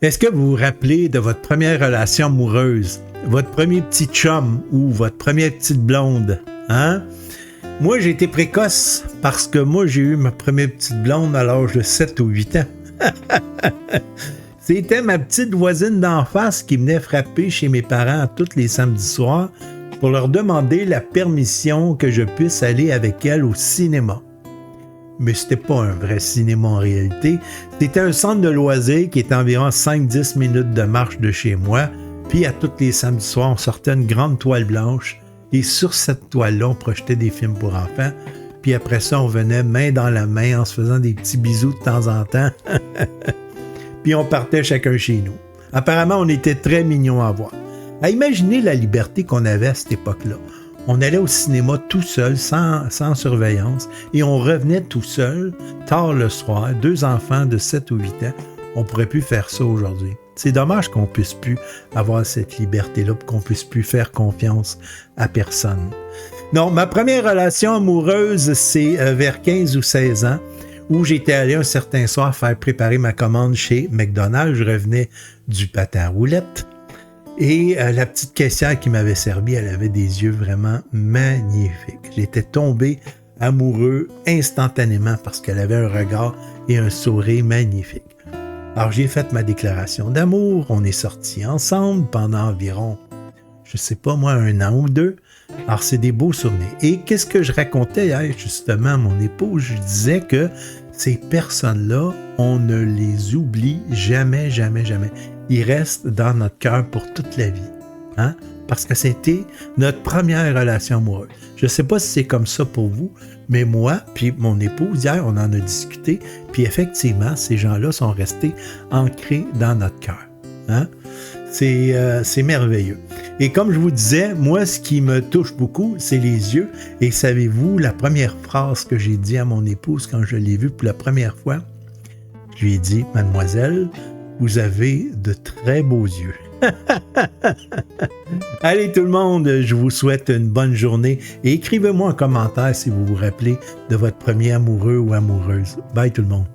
Est-ce que vous vous rappelez de votre première relation amoureuse, votre premier petit chum ou votre première petite blonde? Hein? Moi, j'ai été précoce parce que moi, j'ai eu ma première petite blonde à l'âge de 7 ou 8 ans. C'était ma petite voisine d'en face qui venait frapper chez mes parents tous les samedis soirs pour leur demander la permission que je puisse aller avec elle au cinéma. Mais c'était pas un vrai cinéma en réalité. C'était un centre de loisirs qui était environ 5-10 minutes de marche de chez moi. Puis à tous les samedis soirs, on sortait une grande toile blanche et sur cette toile-là, on projetait des films pour enfants. Puis après ça, on venait main dans la main en se faisant des petits bisous de temps en temps. Puis on partait chacun chez nous. Apparemment, on était très mignons à voir. À imaginer la liberté qu'on avait à cette époque-là. On allait au cinéma tout seul, sans surveillance, et on revenait tout seul, tard le soir, 2 enfants de 7 ou 8 ans. On ne pourrait plus faire ça aujourd'hui. C'est dommage qu'on ne puisse plus avoir cette liberté-là, qu'on ne puisse plus faire confiance à personne. Non, ma première relation amoureuse, c'est vers 15 ou 16 ans, où j'étais allé un certain soir faire préparer ma commande chez McDonald's. Je revenais du patin à roulettes. Et la petite caissière qui m'avait servi, elle avait des yeux vraiment magnifiques. J'étais tombé amoureux instantanément parce qu'elle avait un regard et un sourire magnifiques. Alors j'ai fait ma déclaration d'amour, on est sortis ensemble pendant environ, je sais pas moi, 1 an ou 2. Alors c'est des beaux souvenirs. Et qu'est-ce que je racontais hier justement à mon épouse? Je disais que ces personnes-là, on ne les oublie jamais, jamais, jamais. Ils restent dans notre cœur pour toute la vie. Hein? Parce que c'était notre première relation amoureuse. Je ne sais pas si c'est comme ça pour vous, mais moi, puis mon épouse, hier, on en a discuté, puis effectivement, ces gens-là sont restés ancrés dans notre cœur. Hein? C'est merveilleux. Et comme je vous disais, moi, ce qui me touche beaucoup, c'est les yeux. Et savez-vous, la première phrase que j'ai dit à mon épouse quand je l'ai vue pour la première fois, je lui ai dit, « Mademoiselle, vous avez de très beaux yeux. » Allez tout le monde, je vous souhaite une bonne journée et écrivez-moi un commentaire si vous vous rappelez de votre premier amoureux ou amoureuse. Bye tout le monde.